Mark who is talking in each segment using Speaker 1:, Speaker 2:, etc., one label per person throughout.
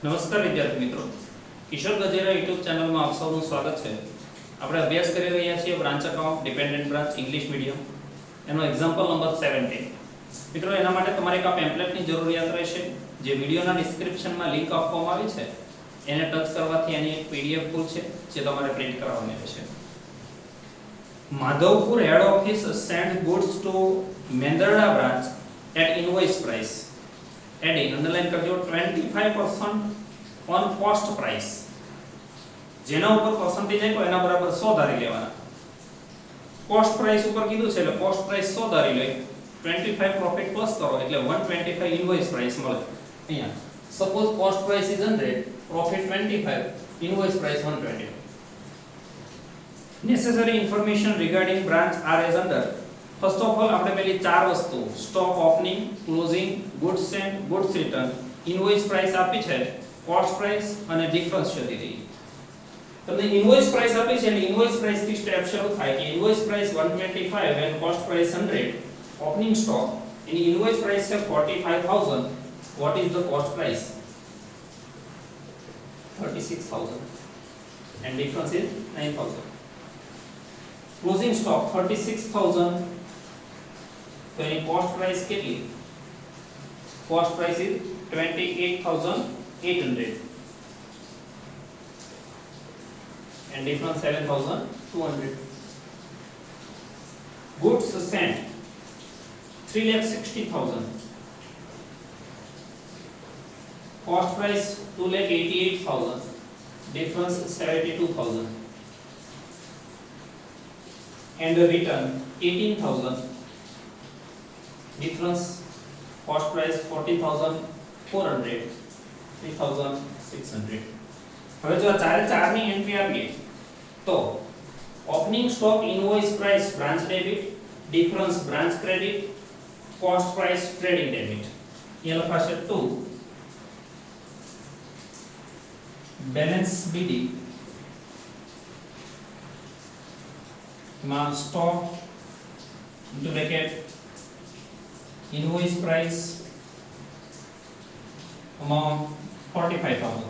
Speaker 1: નમસ્કાર વિદ્યાર્થી મિત્રો, કિશોર ગજેરા યુટ્યુબ ચેનલમાં આપ સૌનું સ્વાગત છે। આપણે અભ્યાસ કરી રહ્યા છીએ branch account dependent branch English medium એનો એક્ઝામ્પલ નંબર 17। મિત્રો એના માટે તમારે એક આ પેમ્પલેટની જરૂરિયાત રહેશે, જે વિડિયોના ડિસ્ક્રિપ્શનમાં લિંક આપવામાં આવી છે એને ટચ કરવાથી એની એક પીડીએફ ફૂલ છે જે તમારે પ્રિન્ટ કરાવવાની રહેશે। Madhavpur head office send goods to Mendarda branch at invoice price heading underline કરજો 25% on cost price। જેના ઉપર percentage આપ્યો એના બરાબર 100 ધારી લેવાના। cost price ઉપર કીધું છે એટલે cost price 100 ધારી લઈ, 25 profit plus કરો એટલે 125 invoice price મળે। અહીંયા suppose cost price is 100, profit 25, invoice price 125। necessary information regarding branch are as under। First of all આપણે પેલી ચાર વસ્તુ stock opening, closing, goods sent, goods return, invoice price આપી છે, કોસ્ટ પ્રાઇસ અને ડિફરન્સ શોધી દઈએ। તમને ઇનવોઇસ પ્રાઇસ આપી છે એટલે ઇનવોઇસ પ્રાઇસ થી સ્ટેપ શરૂ થાય કે invoice price 125 and cost price 100, opening stock any invoice price છે 45000, what is the cost price? 36000 and difference is 9000। Closing stock 36000, तो एनी कॉस्ट प्राइस કેટલી? Cost price is 28800 and difference 7200। Goods Saint 360000, cost price 288000, difference 72000 and the return 18000, difference cost price 40400, 3600। હવે જો આ ચારે ચારની entry આપીએ તો opening stock invoice price branch debit, difference branch credit, cost price trading debit. અહીંયા લખાશે 2 બેલેન્સ બીડી માં stock into bracket invoice price amount 45000।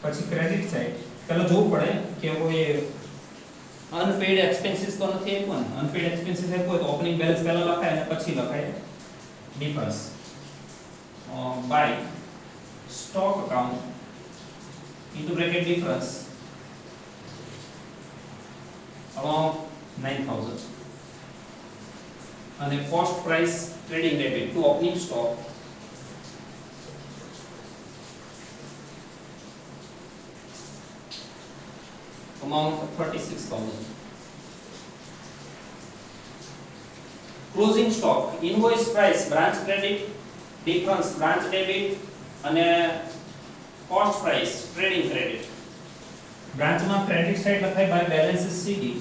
Speaker 1: પછી ક્રેડિટ સાઇડ પેલા જોવું પડે કે કોઈ અનપેડ એક્સપેન્સીસ તો નથી આપ્યો ને। અનપેડ એક્સપેન્સીસ આપ્યો હોય તો ઓપનિંગ બેલેન્સ પહેલા લખાય અને પછી લખાય difference by stock account into bracket difference amount 9000 and the cost price trading debit to opening stock amount 36000। closing stock invoice price branch credit, difference branch debit and cost price trading credit। Branch में credit side लखाय by balance CD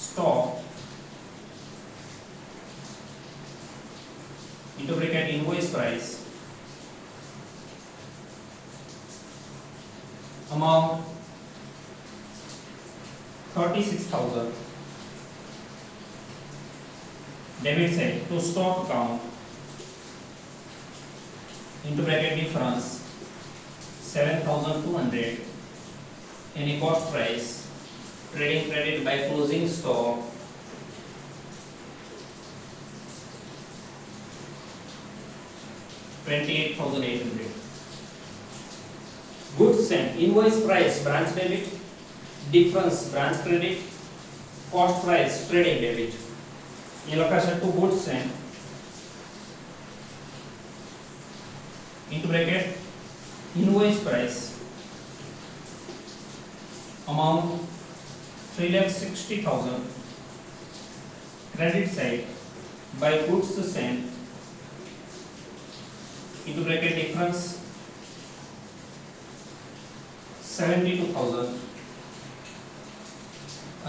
Speaker 1: stock into bracket invoice price amount 36000, debit side to stock account into bracket difference 7200, any cost price trading credit by closing stock 28800। goods sent invoice price branch debit, difference branch credit, cost price trading debit। ये लखाशे to goods sent into bracket invoice price amount 3,60,000, credit side by goods sent into bracket difference 72,000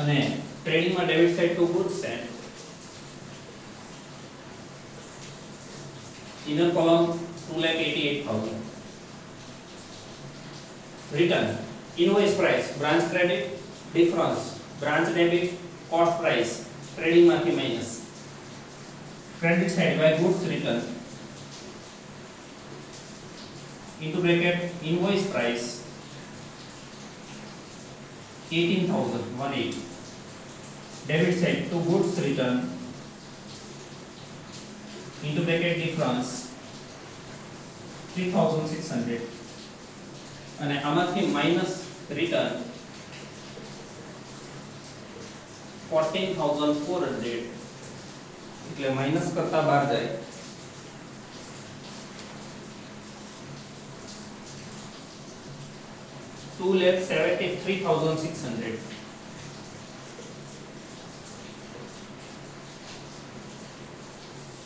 Speaker 1: અને trading માં debit side to goods sent inner column 2,88,000। return invoice price branch credit, difference branch debit, cost price trading માંથી minus credit side by goods return into bracket invoice price 18,018. Debit side to goods return into bracket difference 3,600 અને આમાંથી minus return 14,400 એટલે minus કરતા બહાર જાય 2,73,600.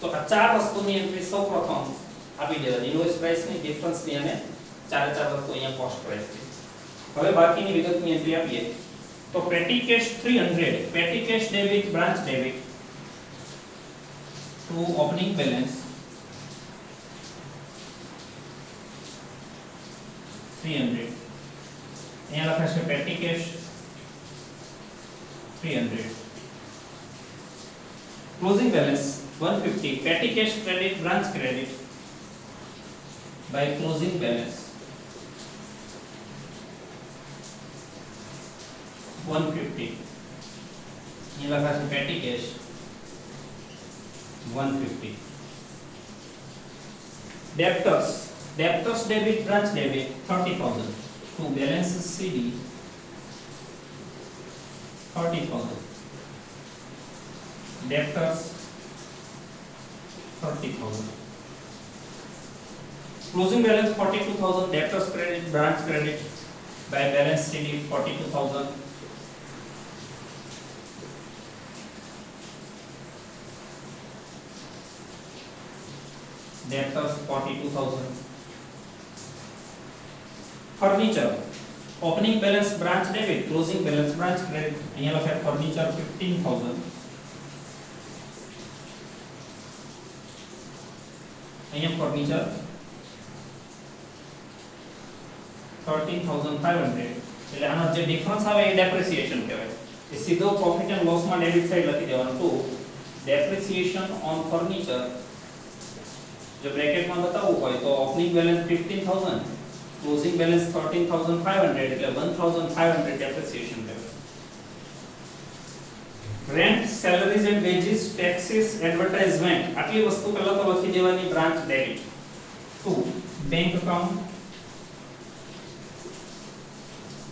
Speaker 1: તો આ ચાર વસ્તુની એન્ટ્રી સૌપ્રથમ આપી દેવાની ઇનવોઇસ પ્રાઇસ ની ડિફરન્સ ની અને ચાર વસ્તુ અહીંયા કોસ્ટ પ્રાઇસ ની. હવે બાકીની વિગતની એન્ટ્રી આપીએ તો પેટી cash 300 petty cash debit branch debit to opening balance 300 અહીંયા લખાશે petty cash 300 closing balance 150 petty cash credit branch credit by closing balance 150 ये लगा है petty cash 150 debtors debit branch debit 30,000 to balance CD 30,000 debtors 30,000 closing balance 42,000 debtors credit branch credit by balance CD 42,000 debtors 42,000 furniture opening balance branch debit closing balance branch credit અહીંયા લખે furniture 15,000 અહીંયા furniture 13,500 એટલે આનો જે difference આવે એ depreciation કહેવાય એ સીધો profit and loss માં ડેબિટ સાઈડ લખી દેવાનું ટુ ડેપ્રિસિએશન ઓન ફર્નિચર જો બ્રેકેટ માં બતાવવું હોય તો ઓપનિંગ બેલેન્સ 15,000 ક્લોઝિંગ બેલેન્સ 13,500 એટલે 1,500 ડેપ્રિસિએશન કહેવાય rent salaries and wages taxes advertisement આટલી વસ્તુ પહેલા તો લખી દેવાની branch debit to bank account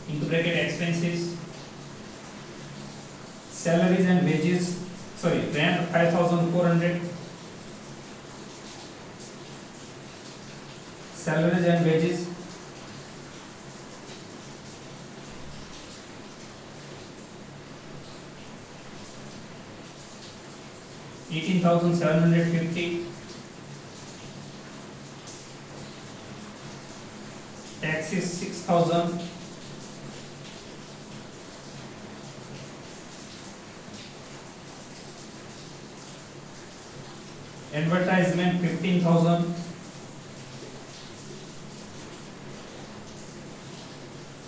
Speaker 1: into bracket expenses salaries and wages rent 5,400 salaries and wages 18,750 taxes 6,000 advertisement 15,000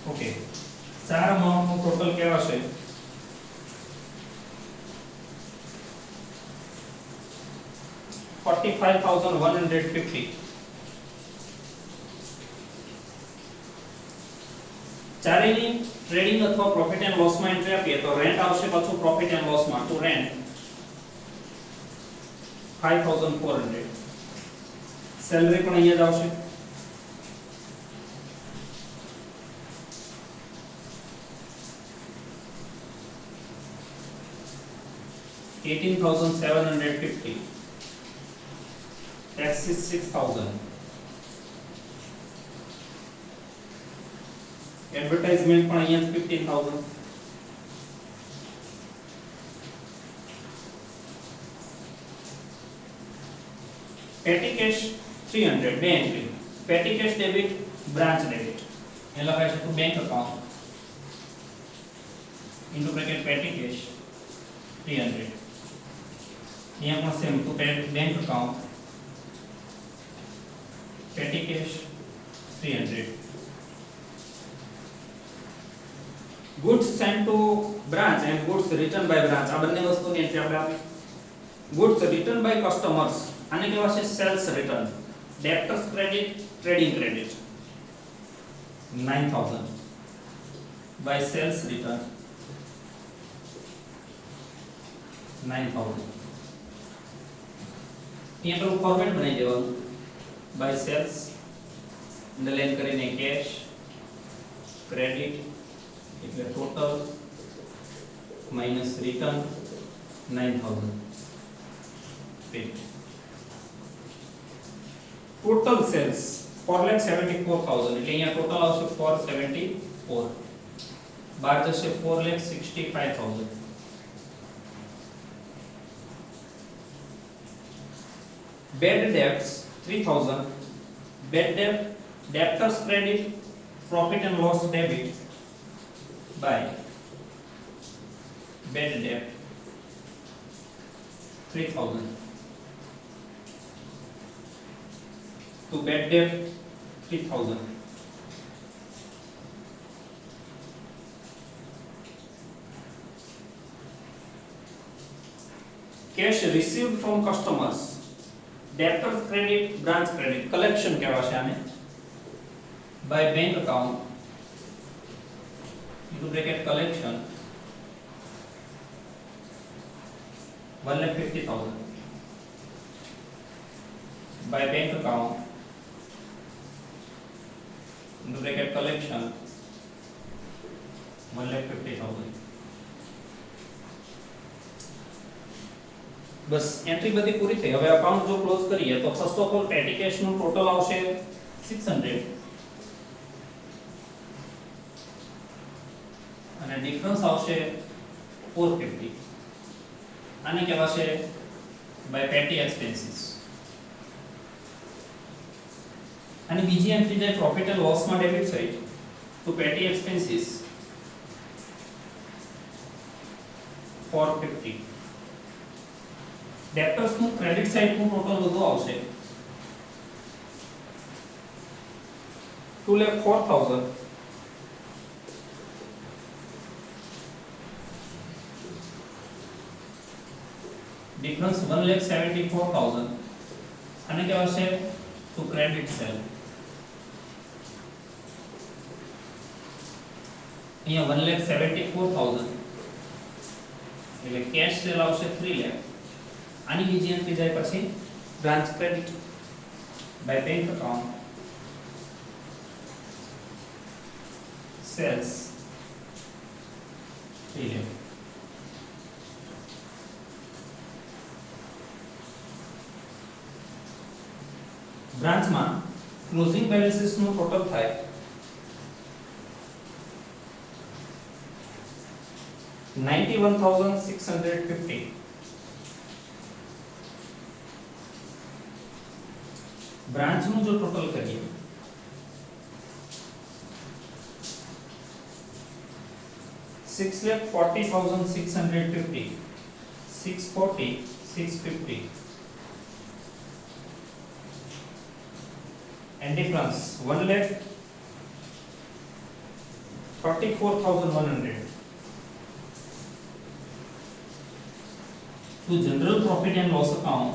Speaker 1: okay ચાર અમાઉન્ટ નું ટોટલ કેવા છે 45,150 ચારેની ટ્રેડિંગ અથવા પ્રોફિટ એન્ડ લોસ માં એન્ટ્રી આપીએ તો રેન્ટ આવશે પાછું પ્રોફિટ એન્ડ લોસ માં ટુ રેન્ટ 5,400 સેલરી પણ અહીંયા જ આવશે 18,750 taxes 6,000 advertisement પણ અહીંયા 15,000 petty cash 300 બે entry petty cash debit branch debit એ લખાય છે bank account into bracket petty cash 300 यहाँ पर same to bank account petty cash 300 goods sent to branch and goods returned by branch આ બંને વસ્તુની એન્ટ્રી આપણે આપી ગુડ્સ રિટર્ન બાય કસ્ટમર્સ આને કહેવાશે sales return. Debtors credit, trading credit. 9000 by sales return 9000. અહીંયા પેલું ફોર્મેટ બનાવી દેવાનું by sales અંડરલાઈન કરીને કેશ ક્રેડિટ એટલે total minus return 9000. Total sales 4,74,000 એટલે અહીંયા ટોટલ આવશે 474. બાર જશે 4,65,000. Bad debts 3,000. Bad debt, debtors credit, profit and loss debit by bad debt 3,000 to bad debt 3,000. Cash received from customers, debtors credit, branch credit, collection કહેવાશે આને, by bank account into bracket collection 1,50,000 by bank account into bracket collection 1,50,000. Bus entry બધી પૂરી થઈ. હવે account જો close કરીએ તો first of all પેટી cache નું ટોટલ આવશે 600 અને ડિફરન્સ આવશે 450. આને કહેવાશે બાય પેટી એક્સપેન્સીસ. અને બીજી એન્ટ્રી જે પ્રોફિટ એન્ડ લોસ માં ડેબિટ સાઈડ તો પેટી એક્સપેન્સીસ 450. ડેબ્ટર્સ નું ક્રેડિટ સાઈડ નું ટોટલ બધું આવશે 2,04,000 ડિફરન્સ 1,74,000 અને કહેવાશે ટુ ક્રેડિટ સેલ. અહીંયા 1,74,000 એટલે કેશ સેલ આવશે 3 લાખ. આની બીજી એન્ટ્રી જાય પછી branch credit by bank account sales 3 lakh. બ્રાન્ચમાં ક્લોઝિંગ બેલેન્સીસ નું ટોટલ થાય 91,650. ब्रांच નું જો ટોટલ કરીએ 6,40,650 640 650 and difference 1,34,100 to general profit and loss account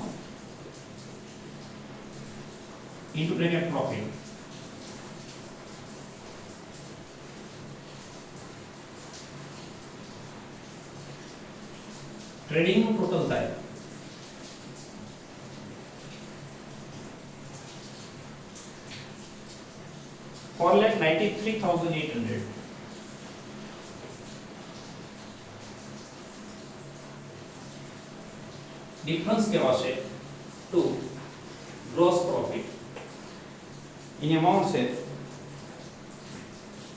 Speaker 1: into bracket profit. Trading નું ટોટલ થાય 4,93,800. ડિફરન્સ કહેવાશે ટુ ગ્રોસ પ્રોફિટ. એની અમાઉન્ટ છે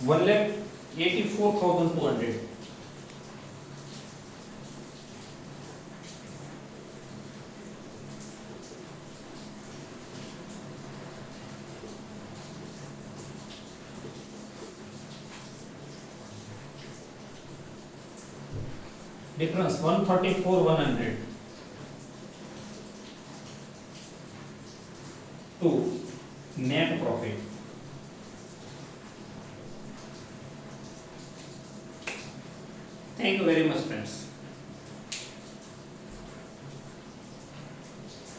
Speaker 1: 1,84,200. difference 134,100 to net profit. Thank you very much, friends.